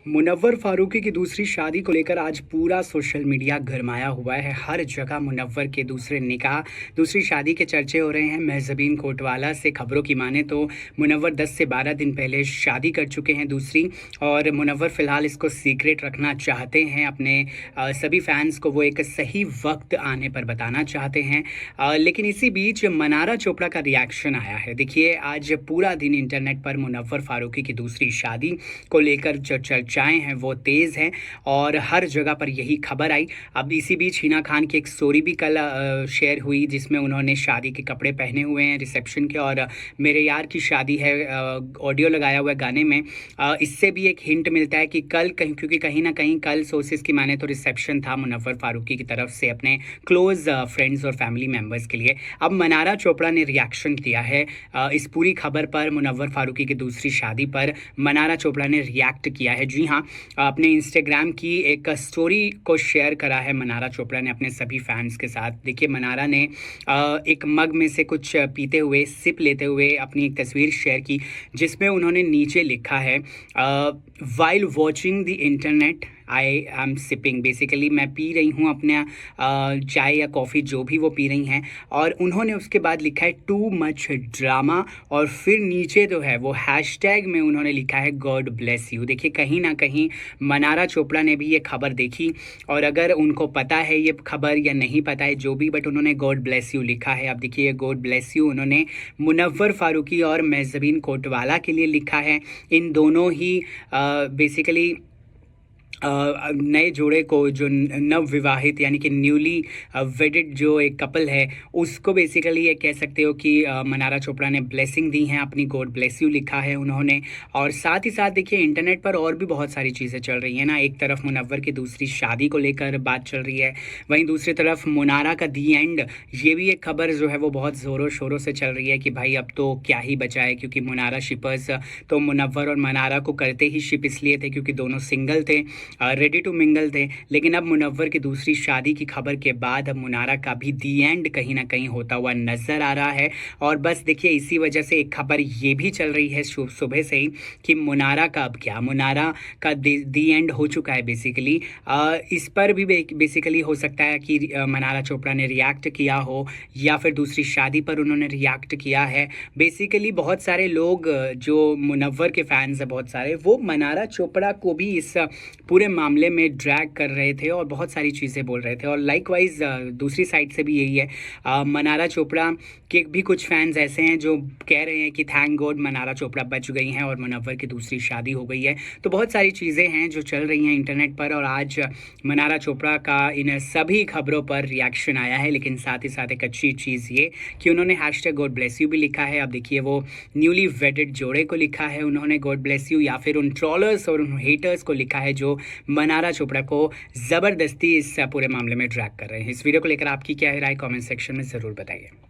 मुनव्वर फारूकी की दूसरी शादी को लेकर आज पूरा सोशल मीडिया गरमाया हुआ है। हर जगह मुनव्वर के दूसरे निकाह, दूसरी शादी के चर्चे हो रहे हैं। महज़बीन कोतवाला से खबरों की माने तो मुनव्वर 10 से 12 दिन पहले शादी कर चुके हैं दूसरी, और मुनव्वर फ़िलहाल इसको सीक्रेट रखना चाहते हैं। अपने सभी फैंस को वो एक सही वक्त आने पर बताना चाहते हैं। लेकिन इसी बीच मनारा चोपड़ा का रिएक्शन आया है। देखिए, आज पूरा दिन इंटरनेट पर मुनव्वर फारूकी की दूसरी शादी को लेकर जो चर्चाएं हैं वो तेज़ हैं और हर जगह पर यही खबर आई। अब इसी बीच हिना खान की एक स्टोरी भी कल शेयर हुई, जिसमें उन्होंने शादी के कपड़े पहने हुए हैं रिसेप्शन के, और मेरे यार की शादी है ऑडियो लगाया हुआ है गाने में। इससे भी एक हिंट मिलता है कि कल कहीं, क्योंकि कहीं ना कहीं कल सोर्सेज की माने तो रिसेप्शन था मुनव्वर फारूकी की तरफ से अपने क्लोज फ्रेंड्स और फैमिली मेम्बर्स के लिए। अब मनारा चोपड़ा ने रिएक्शन दिया है इस पूरी खबर पर। मुनव्वर फारूकी की दूसरी शादी पर मनारा चोपड़ा ने रिएक्ट किया है। जी हाँ, अपने इंस्टाग्राम की एक स्टोरी को शेयर करा है मनारा चोपड़ा ने अपने सभी फैंस के साथ। देखिए, मनारा ने एक मग में से कुछ पीते हुए, सिप लेते हुए अपनी एक तस्वीर शेयर की, जिसमें उन्होंने नीचे लिखा है, while watching the internet I am sipping. Basically मैं पी रही हूँ अपना चाय या कॉफ़ी, जो भी वो पी रही हैं। और उन्होंने उसके बाद लिखा है टू मच ड्रामा, और फिर नीचे जो है वो हैशटैग में उन्होंने लिखा है गॉड ब्लेस यू। देखिए, कहीं ना कहीं मनारा चोपड़ा ने भी ये खबर देखी, और अगर उनको पता है ये खबर या नहीं पता है जो भी, बट उन्होंने गॉड ब्लेस यू लिखा है। अब देखिए, गॉड ब्लेस यू उन्होंने मुनव्वर फारूकी और महज़बीन कोतवाला के लिए लिखा है। इन दोनों ही बेसिकली नए जोड़े को, जो नव विवाहित यानी कि न्यूली वेडिड जो एक कपल है, उसको बेसिकली ये कह सकते हो कि मनारा चोपड़ा ने ब्लेसिंग दी हैं, अपनी गॉड ब्लेस यू लिखा है उन्होंने। और साथ ही साथ देखिए, इंटरनेट पर और भी बहुत सारी चीज़ें चल रही हैं ना। एक तरफ मुनव्वर की दूसरी शादी को लेकर बात चल रही है, वहीं दूसरी तरफ मुनारा का दी एंड, ये भी एक खबर जो है वो बहुत ज़ोरों शोरों से चल रही है कि भाई अब तो क्या ही बचा है। क्योंकि मुनारा शिपर्स तो मुनव्वर और मनारा को करते ही शिप इसलिए थे क्योंकि दोनों सिंगल थे, रेडी टू मिंगल थे। लेकिन अब मुनव्वर की दूसरी शादी की खबर के बाद अब मुनारा का भी दी एंड कहीं ना कहीं होता हुआ नजर आ रहा है। और बस देखिए, इसी वजह से एक खबर ये भी चल रही है सुबह से ही कि मुनारा का अब क्या, मुनारा का दी एंड हो चुका है बेसिकली। इस पर भी बेसिकली हो सकता है कि मनारा चोपड़ा ने रिएक्ट किया हो, या फिर दूसरी शादी पर उन्होंने रिएक्ट किया है। बेसिकली बहुत सारे लोग जो मुनव्वर के फैंस हैं, बहुत सारे, वो मनारा चोपड़ा को भी इस पूरे मामले में ड्रैग कर रहे थे और बहुत सारी चीज़ें बोल रहे थे। और लाइकवाइज दूसरी साइड से भी यही है, मनारा चोपड़ा के भी कुछ फैंस ऐसे हैं जो कह रहे हैं कि थैंक गॉड मनारा चोपड़ा बच गई हैं और मुनव्वर की दूसरी शादी हो गई है। तो बहुत सारी चीज़ें हैं जो चल रही हैं इंटरनेट पर, और आज मनारा चोपड़ा का इन सभी खबरों पर रिएक्शन आया है। लेकिन साथ ही साथ एक अच्छी चीज़ ये कि उन्होंने हैशटैग गॉड ब्लेस यू भी लिखा है। अब देखिए, वो न्यूली वेडेड जोड़े को लिखा है उन्होंने गॉड ब्लेस यू, या फिर उन ट्रॉलर्स और उन हेटर्स को लिखा है जो मनारा चोपड़ा को ज़बरदस्ती इस पूरे मामले में ड्रैग कर रहे हैं। इस वीडियो को लेकर आपकी क्या राय, कमेंट सेक्शन में ज़रूर बताइए।